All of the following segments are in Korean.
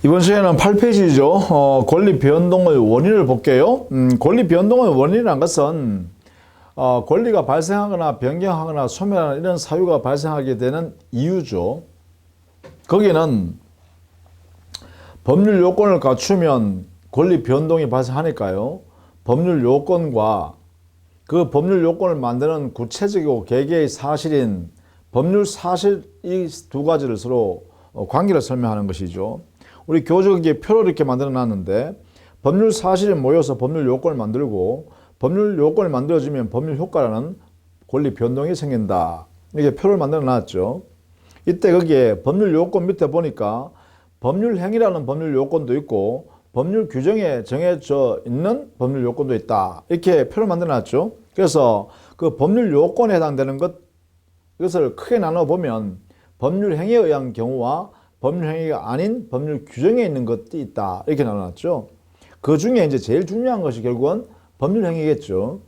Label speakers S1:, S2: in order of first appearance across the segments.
S1: 이번 시간에는 8페이지죠. 권리 변동의 원인을 볼게요. 권리 변동의 원인이란 것은 권리가 발생하거나 변경하거나 소멸하는 이런 사유가 발생하게 되는 이유죠. 거기는 법률 요건을 갖추면 권리 변동이 발생하니까요. 법률 요건과 그 법률 요건을 만드는 구체적이고 개개의 사실인 법률 사실 이 두 가지를 서로 관계를 설명하는 것이죠. 우리 교적에 표를 이렇게 만들어 놨는데 법률 사실이 모여서 법률 요건을 만들고 법률 요건을 만들어주면 법률 효과라는 권리 변동이 생긴다. 이렇게 표를 만들어 놨죠. 이때 거기에 법률 요건 밑에 보니까 법률 행위라는 법률 요건도 있고 법률 규정에 정해져 있는 법률 요건도 있다. 이렇게 표를 만들어 놨죠. 그래서 그 법률 요건에 해당되는 이것을 크게 나눠 보면 법률 행위에 의한 경우와 법률 행위가 아닌 법률 규정에 있는 것이 있다. 이렇게 나눠놨죠. 그 중에 이제 제일 중요한 것이 결국은 법률 행위겠죠.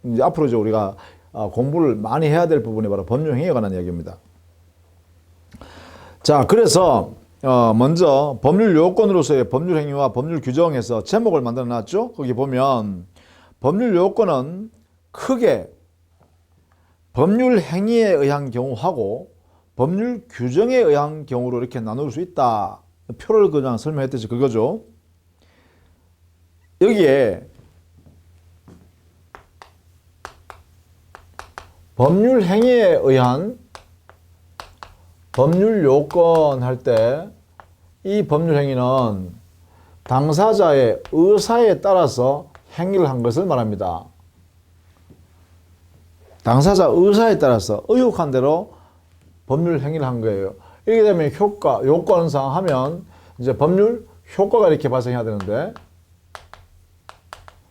S1: 이제 앞으로 이제 우리가 공부를 많이 해야 될 부분이 바로 법률 행위에 관한 이야기입니다. 자, 그래서 먼저 법률 요건으로서의 법률 행위와 법률 규정에서 제목을 만들어 놨죠. 거기 보면 법률 요건은 크게 법률 행위에 의한 경우하고 법률 규정에 의한 경우로 이렇게 나눌 수 있다. 표를 그냥 설명했듯이 그거죠. 여기에 법률 행위에 의한 법률 요건 할 때 이 법률 행위는 당사자의 의사에 따라서 행위를 한 것을 말합니다. 당사자 의사에 따라서 의혹한 대로 법률 행위를 한 거예요. 이렇게 되면 요건상 하면 이제 법률 효과가 이렇게 발생해야 되는데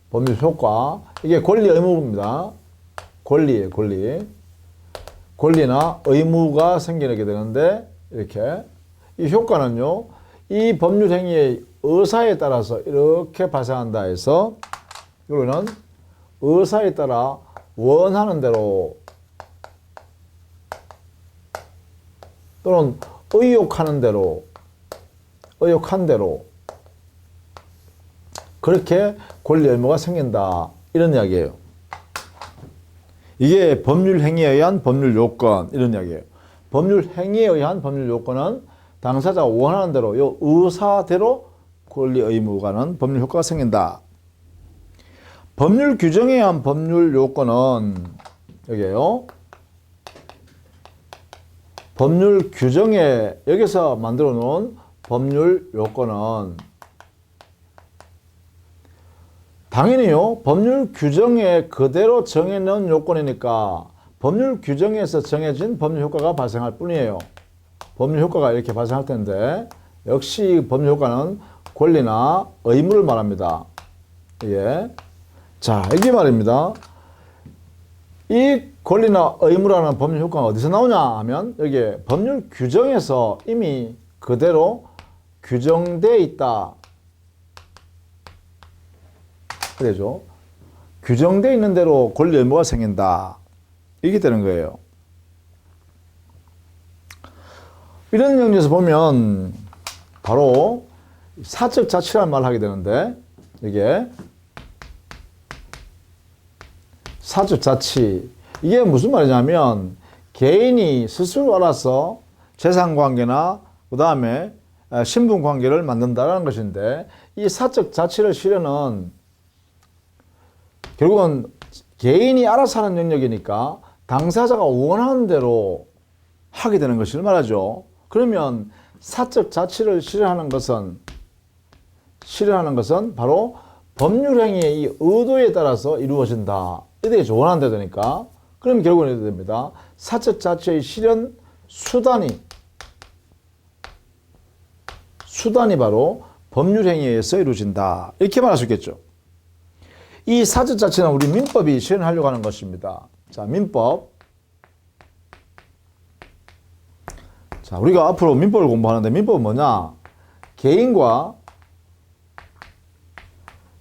S1: 법률 효과, 이게 권리 의무입니다. 권리예요, 권리. 권리나 의무가 생기게 되는데 이렇게 이 효과는요, 이 법률 행위의 의사에 따라서 이렇게 발생한다 해서 이거는 의사에 따라 원하는 대로 또는 의혹한 대로 그렇게 권리 의무가 생긴다. 이런 이야기예요. 이게 법률 행위에 의한 법률 요건 이런 이야기예요. 법률 행위에 의한 법률 요건은 당사자가 원하는 대로 이 의사대로 권리 의무가는 법률 효과가 생긴다. 법률 규정에 의한 법률 요건은 여기에요. 법률 규정에 여기서 만들어 놓은 법률 요건은 당연히요, 법률 규정에 그대로 정해놓은 요건이니까 법률 규정에서 정해진 법률 효과가 발생할 뿐이에요. 법률 효과가 이렇게 발생할 텐데 역시 법률 효과는 권리나 의무를 말합니다. 예. 자, 이게 말입니다. 이 권리나 의무라는 법률 효과가 어디서 나오냐 하면 여기에 법률 규정에서 이미 그대로 규정되어 있다. 그래죠. 규정되어 있는 대로 권리 의무가 생긴다. 이게 되는 거예요. 이런 영역에서 보면 바로 사적 자치라는 말을 하게 되는데 이게 사적 자치, 이게 무슨 말이냐면 개인이 스스로 알아서 재산관계나 그 다음에 신분관계를 만든다는 것인데 이 사적 자치를 실현은 결국은 개인이 알아서 하는 영역이니까 당사자가 원하는 대로 하게 되는 것을 말하죠. 그러면 사적 자치를 실현하는 것은 바로 법률 행위의 이 의도에 따라서 이루어진다. 이게 원하는 대로 되니까. 그럼 결국은 이렇게 됩니다. 사적 자치의 실현 수단이 바로 법률 행위에 의해서 이루어진다. 이렇게 말할 수 있겠죠. 이 사적 자치는 우리 민법이 실현하려고 하는 것입니다. 자, 민법. 자, 우리가 앞으로 민법을 공부하는데 민법은 뭐냐? 개인과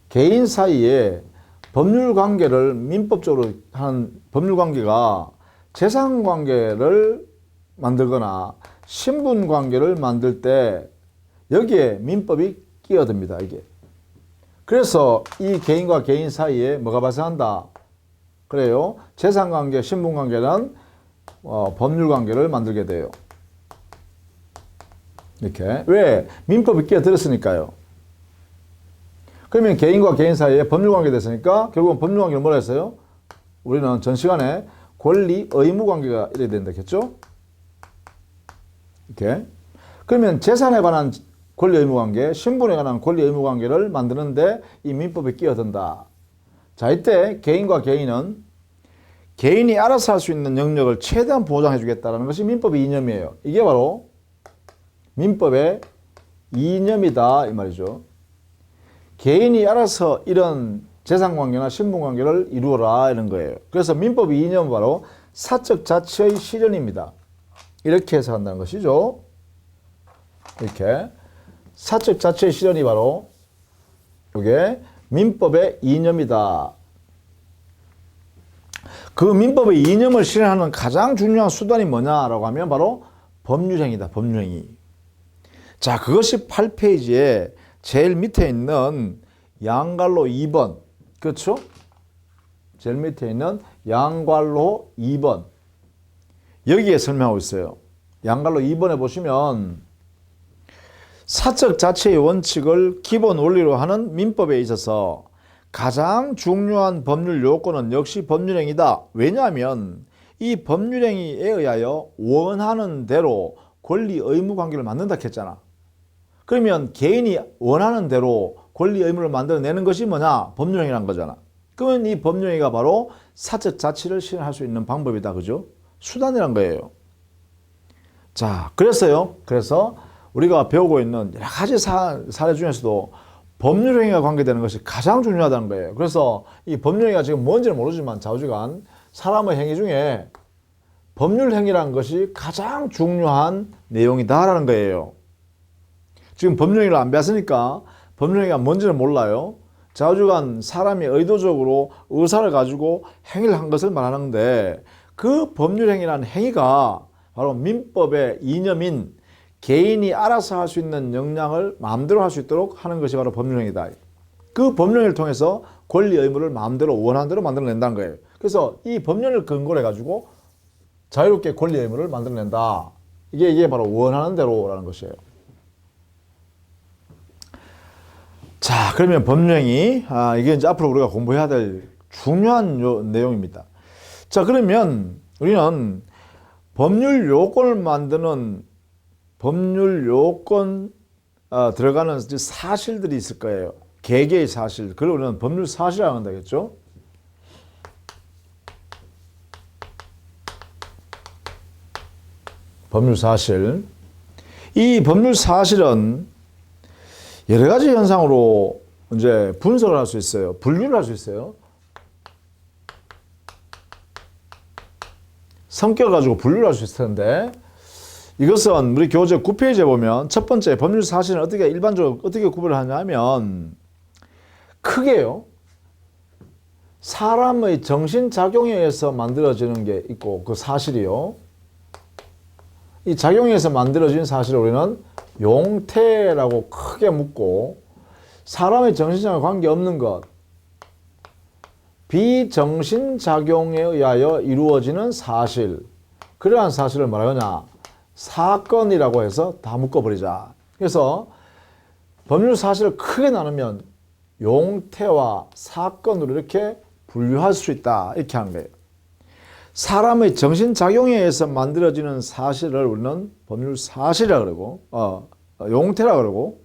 S1: 개인 사이에 법률 관계를 민법적으로 하는 법률 관계가 재산 관계를 만들거나 신분 관계를 만들 때 여기에 민법이 끼어듭니다. 이게. 그래서 이 개인과 개인 사이에 뭐가 발생한다? 그래요. 재산관계, 신분관계는 법률관계를 만들게 돼요. 이렇게. 왜? 민법이 끼어들었으니까요. 그러면 개인과 개인 사이에 법률관계 됐으니까 결국은 법률관계를 뭐라 했어요? 우리는 전 시간에 권리, 의무 관계가 이래야 된다 했죠? 이렇게. 그러면 재산에 관한 권리, 의무 관계, 신분에 관한 권리, 의무 관계를 만드는데 이 민법이 끼어든다. 자, 이때 개인과 개인은 개인이 알아서 할 수 있는 영역을 최대한 보장해 주겠다는 것이 민법의 이념이에요. 이게 바로 민법의 이념이다 이 말이죠. 개인이 알아서 이런 재산관계나 신분관계를 이루어라 이런 거예요. 그래서 민법의 이념은 바로 사적 자치의 실현입니다. 이렇게 해석한다는 것이죠. 이렇게 사적 자치의 실현이 바로 이게 민법의 이념이다. 그 민법의 이념을 실현하는 가장 중요한 수단이 뭐냐라고 하면 바로 법률행위다. 법률행위. 자, 그것이 8페이지에 제일 밑에 있는 양괄로 2번. 그렇죠? 제일 밑에 있는 양괄로 2번. 여기에 설명하고 있어요. 양괄로 2번에 보시면 사적 자치의 원칙을 기본 원리로 하는 민법에 있어서 가장 중요한 법률 요건은 역시 법률행위다. 왜냐하면 이 법률행위에 의하여 원하는 대로 권리 의무 관계를 만든다 했잖아. 그러면 개인이 원하는 대로 권리 의무를 만들어내는 것이 뭐냐? 법률행위란 거잖아. 그러면 이 법률행위가 바로 사적 자치를 실현할 수 있는 방법이다. 그죠? 수단이란 거예요. 자, 그래서 우리가 배우고 있는 여러 가지 사례 중에서도 법률행위와 관계되는 것이 가장 중요하다는 거예요. 그래서 이 법률행위가 지금 뭔지는 모르지만 좌우지간 사람의 행위 중에 법률행위라는 것이 가장 중요한 내용이다라는 거예요. 지금 법률행위를 안 배웠으니까 법률행위가 뭔지는 몰라요. 좌우지간 사람이 의도적으로 의사를 가지고 행위를 한 것을 말하는데 그 법률행위라는 행위가 바로 민법의 이념인 개인이 알아서 할 수 있는 역량을 마음대로 할 수 있도록 하는 것이 바로 법률행위다. 그 법률행위를 통해서 권리 의무를 마음대로 원하는 대로 만들어낸다는 거예요. 그래서 이 법률을 근거로 해가지고 자유롭게 권리 의무를 만들어낸다. 이게 바로 원하는 대로라는 것이에요. 자, 그러면 법률행위, 이게 이제 앞으로 우리가 공부해야 될 중요한 내용입니다. 자, 그러면 우리는 법률 요건을 만드는 법률 요건 들어가는 사실들이 있을 거예요. 개개의 사실. 그걸 우리는 법률 사실이라고 한다겠죠. 법률 사실. 이 법률 사실은 여러 가지 현상으로 이제 분석을 할 수 있어요. 분류를 할 수 있어요. 성격을 가지고 분류를 할 수 있을 텐데 이것은 우리 교재 9페이지에 보면 첫 번째 법률 사실은 일반적으로 어떻게 구별을 하냐면 크게요. 사람의 정신작용에 의해서 만들어지는 게 있고 그 사실이요. 이 작용에 의해서 만들어진 사실을 우리는 용태라고 크게 묻고 사람의 정신작용에 관계없는 것 비정신작용에 의하여 이루어지는 사실 그러한 사실을 뭐라하냐 사건이라고 해서 다 묶어버리자. 그래서 법률 사실을 크게 나누면 용태와 사건으로 이렇게 분류할 수 있다. 이렇게 하는 거예요. 사람의 정신작용에 의해서 만들어지는 사실을 우리는 법률 사실이라고 그러고, 용태라고 그러고,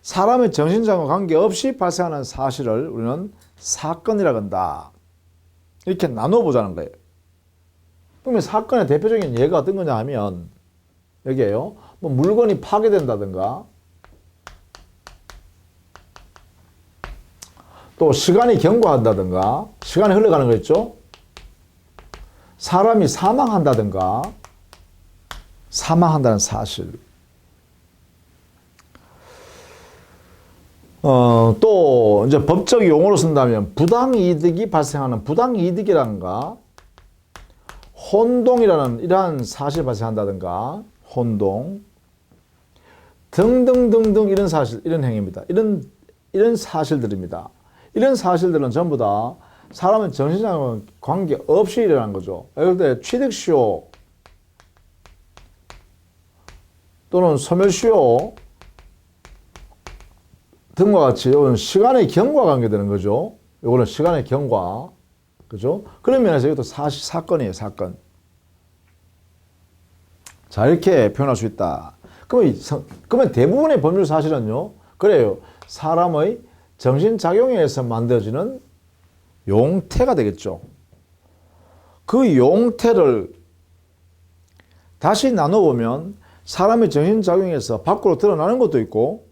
S1: 사람의 정신작용과 관계없이 발생하는 사실을 우리는 사건이라고 한다. 이렇게 나눠보자는 거예요. 그러면 사건의 대표적인 예가 어떤 거냐 하면, 여기에요. 뭐 물건이 파괴된다든가, 또 시간이 경과한다든가, 시간이 흘러가는 거 있죠? 사람이 사망한다든가, 사망한다는 사실. 또 이제 법적 용어로 쓴다면 부당이득이 발생하는 부당이득이라든가 혼동이라는 이러한 사실이 발생한다든가 혼동 등등등등 이런 사실, 이런 행위입니다. 이런 사실들입니다. 이런 사실들은 전부 다 사람의 정신장애와 관계없이 일어난 거죠. 예를 들어 취득시효 또는 소멸시효 등과 같이 이건 시간의 경과 관계되는 거죠. 이거는 시간의 경과. 그죠? 그런 면에서 이것도 사건이에요, 사건. 자, 이렇게 표현할 수 있다. 그러면 대부분의 법률 사실은요, 그래요. 사람의 정신작용에 의해서 만들어지는 용태가 되겠죠. 그 용태를 다시 나눠보면 사람의 정신작용에서 밖으로 드러나는 것도 있고,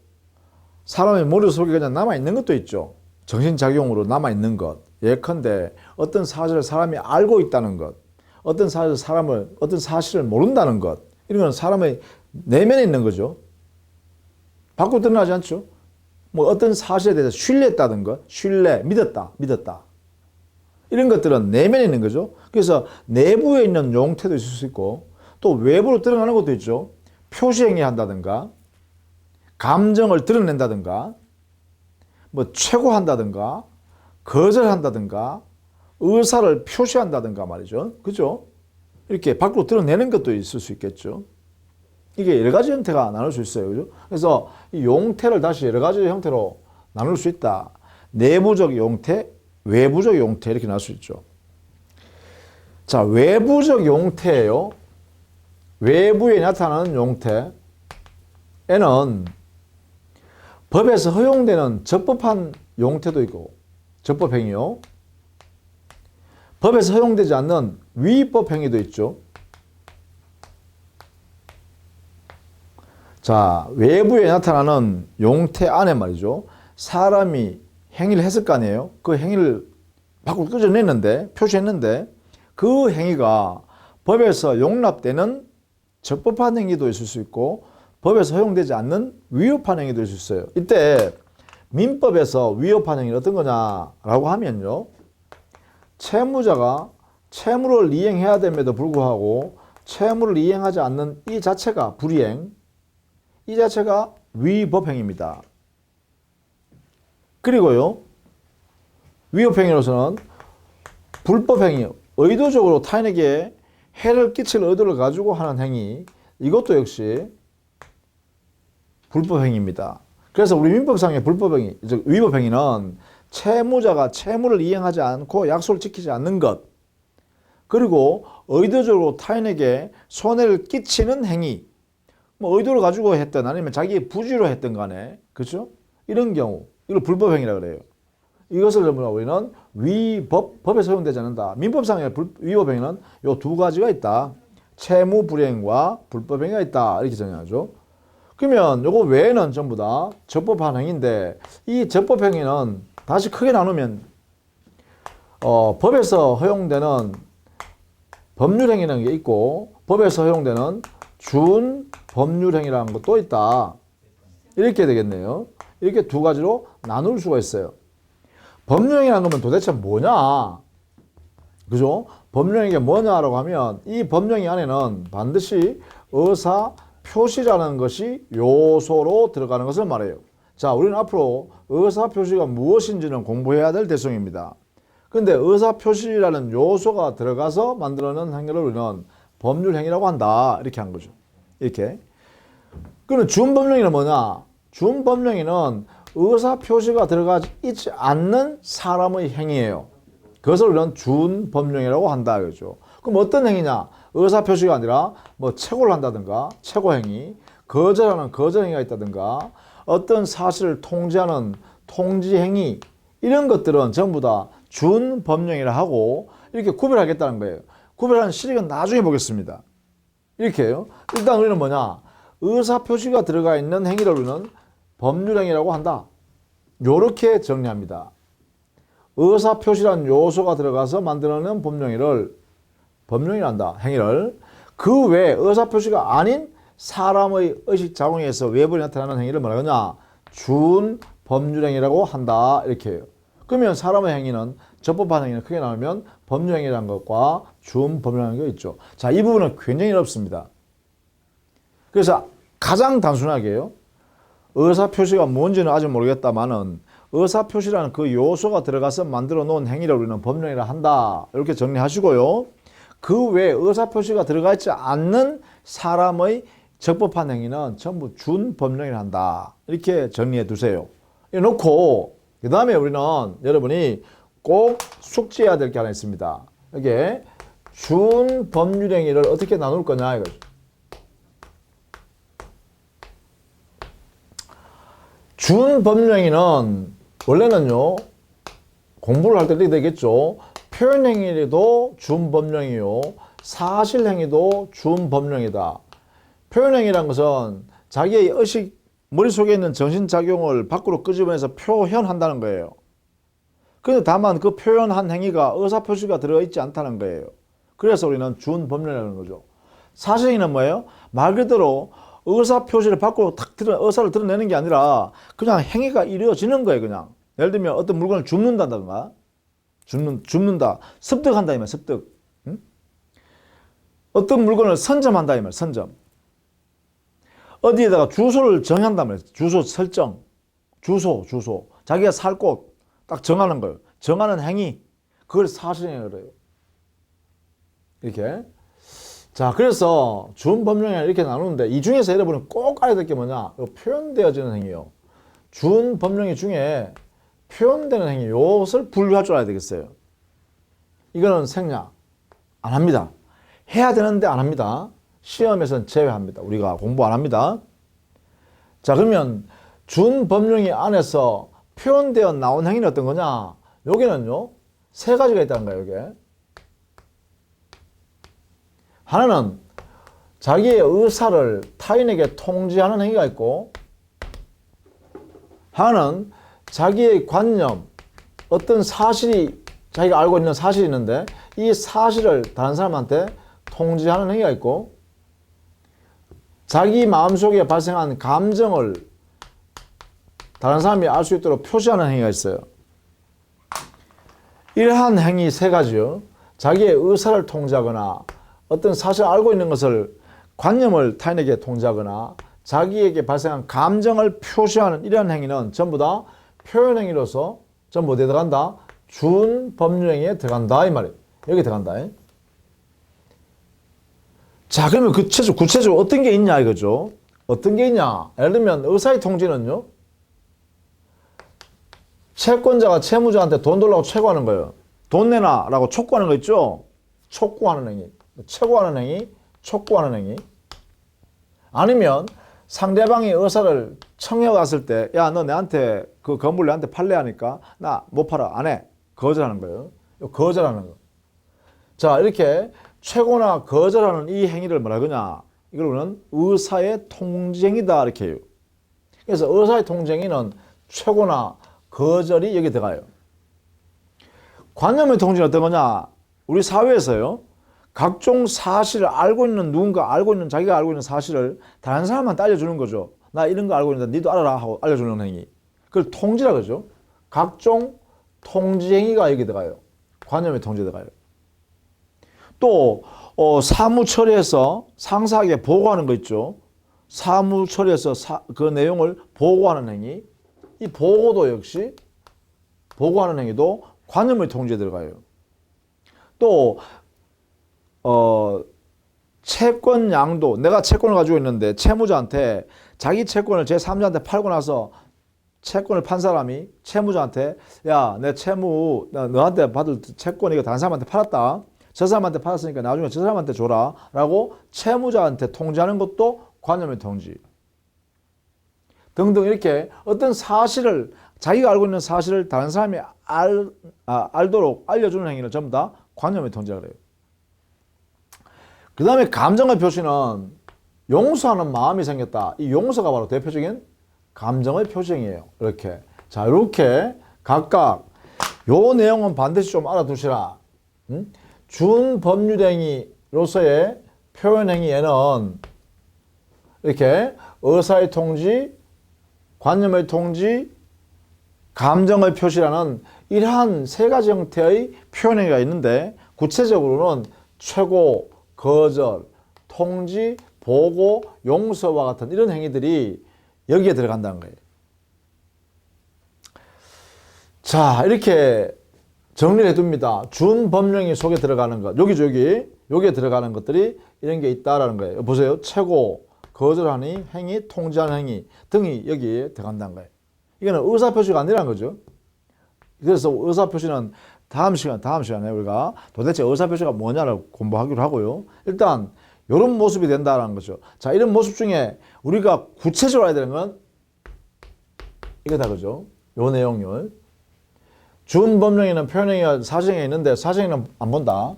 S1: 사람의 머릿속에 그냥 남아있는 것도 있죠. 정신작용으로 남아있는 것. 예컨대 어떤 사실을 사람이 알고 있다는 것, 어떤 사실을 모른다는 것, 이런 건 사람의 내면에 있는 거죠. 밖으로 드러나지 않죠. 뭐 어떤 사실에 대해서 신뢰했다는 것, 믿었다. 이런 것들은 내면에 있는 거죠. 그래서 내부에 있는 용태도 있을 수 있고, 또 외부로 드러나는 것도 있죠. 표시행위 한다든가, 감정을 드러낸다든가, 뭐 최고한다든가, 거절한다든가, 의사를 표시한다든가 말이죠. 그죠? 이렇게 밖으로 드러내는 것도 있을 수 있겠죠. 이게 여러 가지 형태가 나눌 수 있어요. 그죠? 그래서 이 용태를 다시 여러 가지 형태로 나눌 수 있다. 내부적 용태, 외부적 용태 이렇게 나눌 수 있죠. 자, 외부적 용태예요. 외부에 나타나는 용태에는 법에서 허용되는 적법한 용태도 있고, 적법행위요. 법에서 허용되지 않는 위법행위도 있죠. 자, 외부에 나타나는 용태 안에 말이죠. 사람이 행위를 했을 거 아니에요. 그 행위를 밖으로 끄집어냈는데, 표시했는데, 그 행위가 법에서 용납되는 적법한 행위도 있을 수 있고, 법에서 허용되지 않는 위법한 행위도 있을 수 있어요. 이때 민법에서 위법한 행위는 어떤 거냐라고 하면요. 채무자가 채무를 이행해야 됨에도 불구하고 채무를 이행하지 않는 이 자체가 불이행, 이 자체가 위법행위입니다. 그리고요, 위법행위로서는 불법행위, 의도적으로 타인에게 해를 끼칠 의도를 가지고 하는 행위, 이것도 역시 불법행위입니다. 그래서 우리 민법상의 불법행위, 즉 위법행위는 채무자가 채무를 이행하지 않고 약속을 지키지 않는 것, 그리고 의도적으로 타인에게 손해를 끼치는 행위, 뭐 의도를 가지고 했든 아니면 자기 부주의로 했든 간에, 그렇죠? 이런 경우, 이걸 불법행위라고 그래요. 이것을 우리는 법에서 허용되지 않는다. 민법상의 위법행위는 이 두 가지가 있다. 채무 불이행과 불법행위가 있다. 이렇게 정의하죠. 그러면 요거 외에는 전부 다 적법한 행위인데, 이 적법행위는 다시 크게 나누면 법에서 허용되는 법률행위라는 게 있고, 법에서 허용되는 준법률행위라는 것도 있다. 이렇게 되겠네요. 이렇게 두 가지로 나눌 수가 있어요. 법률행위라는 건 도대체 뭐냐? 그죠? 법률행위가 뭐냐라고 하면 이 법령이 안에는 반드시 의사 표시라는 것이 요소로 들어가는 것을 말해요. 자, 우리는 앞으로 의사 표시가 무엇인지는 공부해야 될 대상입니다. 근데 의사 표시라는 요소가 들어가서 만들어낸 행위를 우리는 법률 행위라고 한다. 이렇게 한 거죠. 이렇게. 그러면 준법령이는 뭐냐? 준법령이는 의사 표시가 들어가지 있지 않는 사람의 행위예요. 그것을 우리는 준법령이라고 한다. 그죠? 그럼 어떤 행위냐? 의사 표시가 아니라 뭐 채고를 한다든가, 채고 행위, 거절하는 거절 행위가 있다든가, 어떤 사실을 통지하는 통지 행위, 이런 것들은 전부 다 준법령이라 하고 이렇게 구별하겠다는 거예요. 구별하는 실익은 나중에 보겠습니다. 이렇게요. 일단 우리는 뭐냐? 의사 표시가 들어가 있는 행위를 우리는 법률행위라고 한다. 요렇게 정리합니다. 의사 표시라는 요소가 들어가서 만들어낸 법령이란다. 행위를. 그 외에 의사 표시가 아닌 사람의 의식 작용에서 외부에 나타나는 행위를 뭐라 하냐? 준법률행위라고 한다. 이렇게 해요. 그러면 사람의 행위는 적법한 행위는 크게 나누면 법률행위라는 것과 준법률행위가 있죠. 자, 이 부분은 굉장히 어렵습니다. 그래서 가장 단순하게요. 의사표시가 뭔지는 아직 모르겠다마는 의사표시라는 그 요소가 들어가서 만들어 놓은 행위를 우리는 법령이라 한다. 이렇게 정리하시고요. 그 외에 의사표시가 들어가 있지 않는 사람의 적법한 행위는 전부 준법령이라 한다. 이렇게 정리해 두세요. 이렇게 놓고 그 다음에 우리는 여러분이 꼭 숙지해야 될 게 하나 있습니다. 이게 준법률행위를 어떻게 나눌 거냐 이거죠. 준법률행위는 원래는요 공부를 할 때 이렇게 되겠죠. 표현행위도 준법령이요, 사실행위도 준법령이다. 표현행위란 것은 자기의 의식, 머릿속에 있는 정신작용을 밖으로 끄집어내서 표현한다는 거예요. 그런데 다만 그 표현한 행위가 의사표시가 들어있지 않다는 거예요. 그래서 우리는 준법령이라는 거죠. 사실행위는 뭐예요? 말 그대로 의사표시를 밖으로 탁 의사를 드러내는 게 아니라 그냥 행위가 이루어지는 거예요. 그냥 예를 들면 어떤 물건을 줍는다든가 줍는다, 습득한다 이 말, 습득. 응? 어떤 물건을 선점한다 이 말, 선점. 어디에다가 주소를 정한단 말이에요. 주소 설정, 주소. 자기가 살 곳 딱 정하는 거예요. 정하는 행위, 그걸 사실행위라고 그래요. 이렇게. 자, 그래서 준법령을 이렇게 나누는데 이 중에서 여러분은 꼭 알아야 될 게 뭐냐? 표현되어지는 행위요. 준법령이 중에 표현되는 행위, 이것을 분류할 줄 알아야 되겠어요. 이거는 생략 안 합니다. 해야 되는데 안 합니다. 시험에서는 제외합니다. 우리가 공부 안 합니다. 자, 그러면 준법령이 안에서 표현되어 나온 행위는 어떤 거냐? 여기는요, 세 가지가 있다는 거예요, 이게. 하나는 자기의 의사를 타인에게 통지하는 행위가 있고, 하나는 자기의 관념, 어떤 사실이, 자기가 알고 있는 사실이 있는데 이 사실을 다른 사람한테 통지하는 행위가 있고, 자기 마음속에 발생한 감정을 다른 사람이 알 수 있도록 표시하는 행위가 있어요. 이러한 행위 세 가지요. 자기의 의사를 통지하거나 어떤 사실을 알고 있는 것을, 관념을 타인에게 통지하거나 자기에게 발생한 감정을 표시하는 이러한 행위는 전부 다 표현행위로서 전부 어디에 들어간다? 준법률행위에 들어간다 이 말이에요. 여기 들어간다. 자, 그러면 구체적으로 어떤 게 있냐 이거죠. 어떤 게 있냐? 예를 들면 의사의 통지는요, 채권자가 채무자한테 돈 달라고 채권하는 거예요. 돈 내놔라고 촉구하는 거 있죠. 촉구하는 행위, 채권하는 행위, 촉구하는 행위. 아니면 상대방이 의사를 청해 왔을 때, 야, 너 내한테 그 건물 내한테 팔래 하니까 나 못 팔아, 안 해. 거절하는 거예요. 거절하는 거. 자, 이렇게 최고나 거절하는 이 행위를 뭐라 그러냐? 이걸 우리는 의사의 통지행위다 이렇게 해요. 그래서 의사의 통지행위는 최고나 거절이 여기 들어가요. 관념의 통지는 어떤 거냐? 우리 사회에서요, 각종 사실을 알고 있는 누군가, 자기가 알고 있는 사실을 다른 사람한테 알려주는 거죠. 나 이런 거 알고 있는데 니도 알아라 하고 알려주는 행위. 그걸 통지라 그러죠. 각종 통지행위가 여기 들어가요. 관념의 통지에 들어가요. 또 사무 처리해서 상사에게 보고하는 거 있죠. 사무 처리해서 그 내용을 보고하는 행위. 이 보고도 역시, 보고하는 행위도 관념의 통지에 들어가요. 또 채권 양도, 내가 채권을 가지고 있는데 채무자한테 자기 채권을 제3자한테 팔고 나서 채권을 판 사람이 채무자한테, 야, 내 채무 너한테 받을 채권 이거 다른 사람한테 팔았다. 저 사람한테 팔았으니까 나중에 저 사람한테 줘라 라고 채무자한테 통지하는 것도 관념의 통지. 등등 이렇게 어떤 사실을, 자기가 알고 있는 사실을 다른 사람이 알도록 알려주는 행위는 전부 다 관념의 통지라 그래요. 그 다음에 감정의 표시는 용서하는 마음이 생겼다. 이 용서가 바로 대표적인 감정의 표시행위예요. 이렇게. 자, 이렇게 각각 요 내용은 반드시 좀 알아두시라. 준법률행위로서의 표현행위에는 이렇게 의사의 통지, 관념의 통지, 감정의 표시라는 이러한 세 가지 형태의 표현행위가 있는데, 구체적으로는 최고, 거절, 통지, 보고, 용서와 같은 이런 행위들이 여기에 들어간다는 거예요. 자, 이렇게 정리를 해둡니다. 준법령이 속에 들어가는 것, 여기에 들어가는 것들이 이런 게 있다라는 거예요. 보세요. 최고, 거절하니, 행위, 통지하는 행위 등이 여기에 들어간다는 거예요. 이거는 의사표시가 아니라는 거죠. 그래서 의사표시는 다음 시간에 우리가 도대체 의사표시가 뭐냐를 공부하기로 하고요. 일단 이런 모습이 된다는 거죠. 자, 이런 모습 중에 우리가 구체적으로 해야 되는 건 이거다, 그죠? 요 내용을. 준법령에는 표현행위가 사실행위가 있는데 사실행위는 안 본다.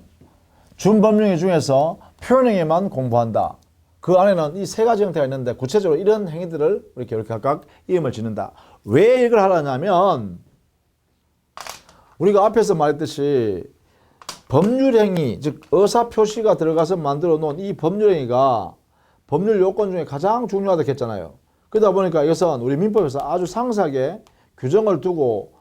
S1: 준법령행 중에서 표현행위만 공부한다. 그 안에는 이 세 가지 형태가 있는데 구체적으로 이런 행위들을 이렇게 각각 이름을 짓는다. 왜 이걸 하라냐면 우리가 앞에서 말했듯이 법률행위, 즉 의사표시가 들어가서 만들어 놓은 이 법률행위가 법률 요건 중에 가장 중요하다고 했잖아요. 그러다 보니까 이것은 우리 민법에서 아주 상세하게 규정을 두고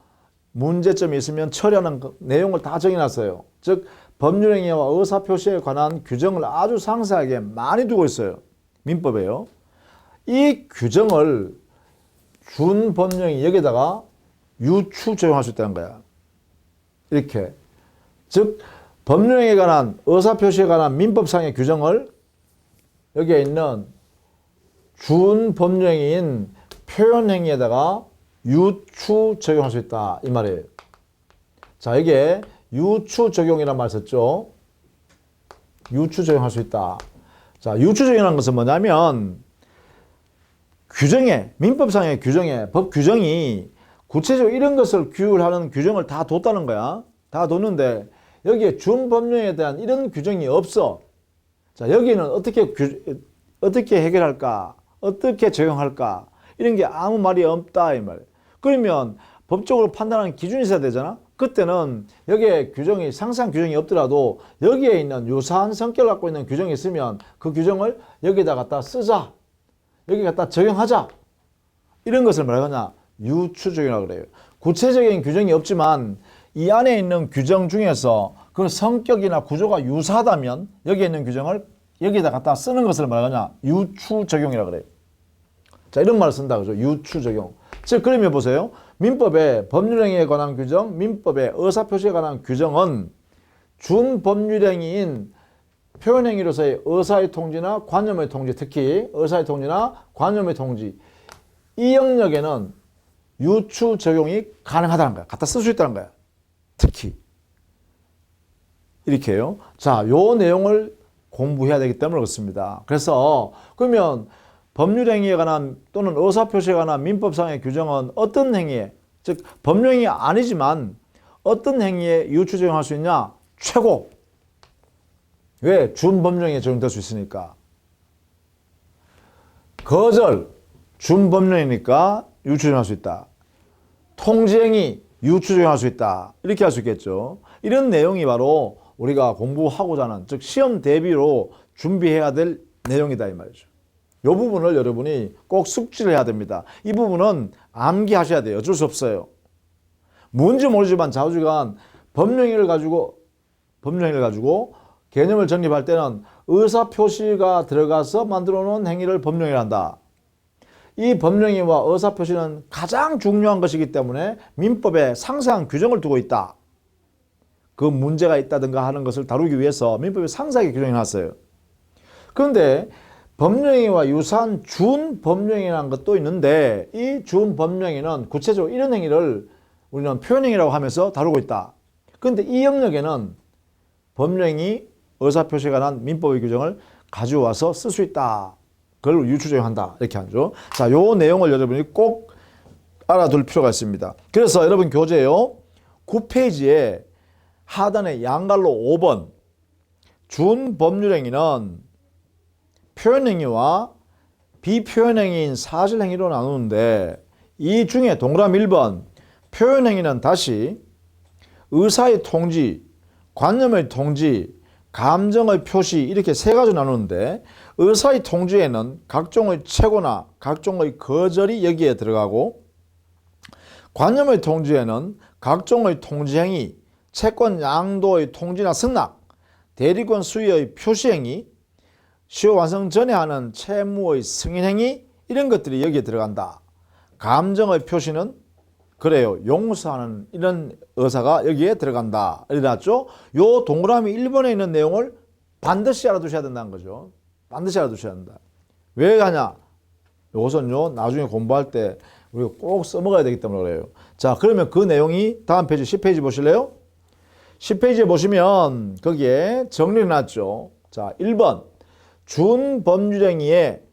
S1: 문제점이 있으면 처리하는 내용을 다 정해놨어요. 즉 법률행위와 의사표시에 관한 규정을 아주 상세하게 많이 두고 있어요. 민법에요. 이 규정을 준법령이 여기다가 유추 적용할 수 있다는 거야. 이렇게. 즉 법령에 관한 의사표시에 관한 민법상의 규정을 여기에 있는 준법령인 표현행위에다가 유추 적용할 수 있다 이 말이에요. 자, 이게 유추 적용이란 말 썼죠. 유추 적용할 수 있다. 자, 유추 적용이라는 것은 뭐냐면 규정에, 민법상의 규정에, 법 규정이 구체적으로 이런 것을 규율하는 규정을 다 뒀다는 거야. 다 뒀는데 여기에 준법령에 대한 이런 규정이 없어. 자, 여기는 어떻게 해결할까? 어떻게 적용할까? 이런 게 아무 말이 없다 이 말이에요. 그러면 법적으로 판단하는 기준이 있어야 되잖아. 그때는 여기에 규정이 상세한 규정이 없더라도 여기에 있는 유사한 성격을 갖고 있는 규정이 있으면 그 규정을 여기다 갖다 쓰자. 여기 갖다 적용하자. 이런 것을 뭐라고 하냐? 유추 적용이라고 그래요. 구체적인 규정이 없지만 이 안에 있는 규정 중에서 그 성격이나 구조가 유사하다면 여기에 있는 규정을 여기다 갖다 쓰는 것을 뭐라고 하냐? 유추 적용이라고 그래요. 자, 이런 말을 쓴다 그죠? 유추 적용. 즉 그러면 보세요. 민법의 법률행위에 관한 규정, 민법의 의사표시에 관한 규정은 준법률행위인 표현행위로서의 의사의 통지나 관념의 통지, 특히 의사의 통지나 관념의 통지, 이 영역에는 유추 적용이 가능하다는 거야. 갖다 쓸 수 있다는 거야. 특히 이렇게요. 자, 요 내용을 공부해야 되기 때문에 그렇습니다. 그래서 그러면 법률행위에 관한 또는 의사표시에 관한 민법상의 규정은 어떤 행위에, 즉 법령이 아니지만 어떤 행위에 유추 적용할 수 있냐? 최고. 왜? 준법령에 적용될 수 있으니까. 거절, 준법령이니까 유추 적용할 수 있다. 통지행위, 유추 적용할 수 있다. 이렇게 할 수 있겠죠. 이런 내용이 바로 우리가 공부하고자 하는, 즉 시험 대비로 준비해야 될 내용이다 이 말이죠. 이 부분을 여러분이 꼭 숙지를 해야 됩니다. 이 부분은 암기하셔야 돼요. 어쩔 수 없어요. 뭔지 모르지만 좌우지간 법령을 가지고 개념을 정립할 때는 의사표시가 들어가서 만들어 놓은 행위를 법령이라 한다. 이 법령이와 의사표시는 가장 중요한 것이기 때문에 민법에 상세한 규정을 두고 있다. 그 문제가 있다든가 하는 것을 다루기 위해서 민법에 상세하게 규정해 놨어요. 그런데 법령행위와 유사한 준법령행위라는 것도 있는데 이 준법령행위는 구체적으로 이런 행위를 우리는 표현행위라고 하면서 다루고 있다. 그런데 이 영역에는 법령행위, 의사표시에 관한 민법의 규정을 가져와서 쓸 수 있다. 그걸 유추 적용한다. 이렇게 하죠. 자, 요 내용을 여러분이 꼭 알아둘 필요가 있습니다. 그래서 여러분 교재요 9페이지에 하단에 양갈로 5번 준법률행위는 표현행위와 비표현행위인 사실행위로 나누는데 이 중에 동그라미 1번 표현행위는 다시 의사의 통지, 관념의 통지, 감정의 표시 이렇게 세 가지 나누는데 의사의 통지에는 각종의 채고나 각종의 거절이 여기에 들어가고 관념의 통지에는 각종의 통지행위, 채권 양도의 통지나 승낙, 대리권 수의의 표시행위, 시효 완성 전에 하는 채무의 승인행위 이런 것들이 여기에 들어간다. 감정의 표시는 그래요. 용서하는 이런 의사가 여기에 들어간다. 이렇게 나왔죠? 요 동그라미 1번에 있는 내용을 반드시 알아두셔야 된다는 거죠. 반드시 알아두셔야 된다. 왜 가냐? 요것은요, 나중에 공부할 때 우리가 꼭 써먹어야 되기 때문에 그래요. 자, 그러면 그 내용이 다음 페이지 10페이지 보실래요? 10페이지에 보시면 거기에 정리해 놨죠. 자, 1번. 준법률행위에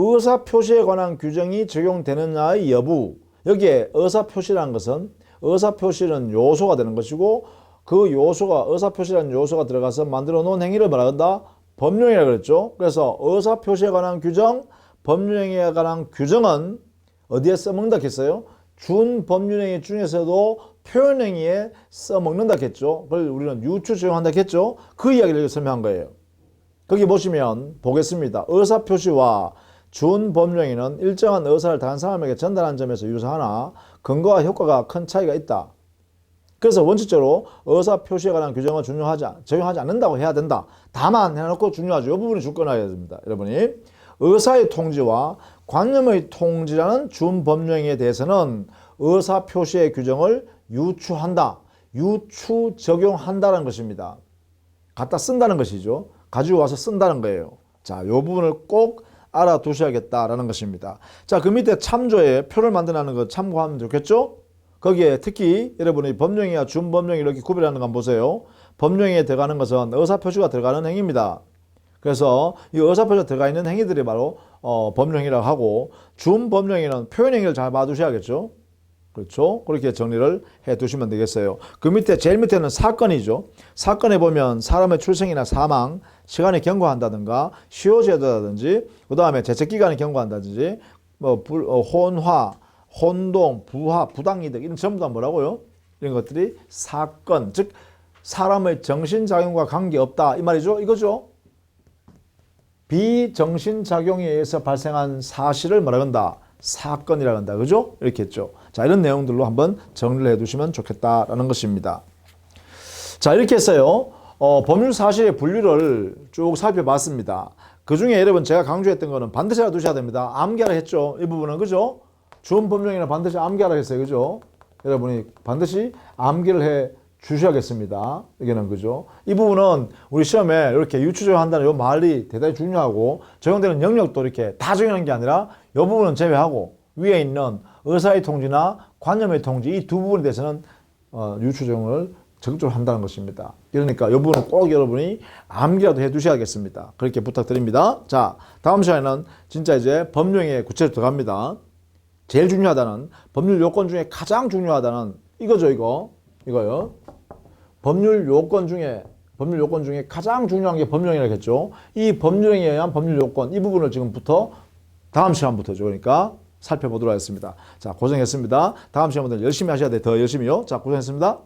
S1: 의사표시에 관한 규정이 적용되느냐의 여부. 여기에 의사표시라는 것은 의사표시는 요소가 되는 것이고 그 요소가 의사표시라는 요소가 들어가서 만들어 놓은 행위를 말한다. 법률행위라고 그랬죠. 그래서 의사표시에 관한 규정, 법률행위에 관한 규정은 어디에 써먹는다 했어요? 준법률행위 중에서도 표현행위에 써먹는다 했죠. 그걸 우리는 유추 적용한다 했죠. 그 이야기를 설명한 거예요. 거기 보시면 보겠습니다. 의사표시와 준법률행위는 일정한 의사를 다른 사람에게 전달하는 점에서 유사하나 근거와 효과가 큰 차이가 있다. 그래서 원칙적으로 의사표시에 관한 규정을 적용하지 않는다고 해야 된다. 다만 해놓고 중요하죠. 이 부분이 주권해야 됩니다. 여러분이 의사의 통지와 관념의 통지라는 준법률행위에 대해서는 의사표시의 규정을 유추한다. 유추 적용한다는 것입니다. 갖다 쓴다는 것이죠. 가지고 와서 쓴다는 거예요. 자, 이 부분을 꼭 알아두셔야겠다라는 것입니다. 자, 그 밑에 참조에 표를 만들어내는 거 참고하면 좋겠죠? 거기에 특히 여러분이 법령이와 준법령이 이렇게 구별하는 거 한번 보세요. 법령에 들어가는 것은 의사표시가 들어가는 행위입니다. 그래서 이 의사표시가 들어가 있는 행위들이 바로 법령이라고 하고 준법령에는 표현행위를 잘 봐두셔야겠죠. 그렇죠? 그렇게 정리를 해 두시면 되겠어요. 그 밑에 제일 밑에는 사건이죠. 사건에 보면 사람의 출생이나 사망, 시간을 경고한다든가 시효제도라든지 그 다음에 재책기간을 경고한다든지 혼화, 혼동, 부하, 부당이득 이런 전부 다 뭐라고요? 이런 것들이 사건, 즉 사람의 정신작용과 관계없다 이 말이죠. 이거죠. 비정신작용에 의해서 발생한 사실을 뭐라 한다? 사건이라고 한다. 그죠? 이렇게 했죠. 자, 이런 내용들로 한번 정리를 해 두시면 좋겠다라는 것입니다. 자, 이렇게 해서요. 법률 사실의 분류를 쭉 살펴봤습니다. 그 중에 여러분 제가 강조했던 거는 반드시 알아두셔야 됩니다. 암기하라 했죠. 이 부분은. 그죠? 준법령이나 반드시 암기하라 했어요. 그죠? 여러분이 반드시 암기를 해 주셔야겠습니다. 이게는 그죠? 이 부분은 우리 시험에 이렇게 유추적용한다는 이 말이 대단히 중요하고 적용되는 영역도 이렇게 다 적용하는 게 아니라 이 부분은 제외하고 위에 있는 의사의 통지나 관념의 통지 이 두 부분에 대해서는 유추적용을 적극적으로 한다는 것입니다. 그러니까 이 부분은 꼭 여러분이 암기라도 해 두셔야겠습니다. 그렇게 부탁드립니다. 자, 다음 시간에는 진짜 이제 법령에 구체적으로 들어갑니다. 제일 중요하다는 법률 요건 중에 가장 중요하다는 이거죠. 이거요. 법률 요건 중에 가장 중요한 게 법령이라고 했죠. 이 법령에 의한 법률 요건 이 부분을 지금부터 다음 시간부터죠. 그러니까 살펴보도록 하겠습니다. 자, 고생했습니다. 다음 시간부터 열심히 하셔야 돼요. 더 열심히요. 자, 고생했습니다.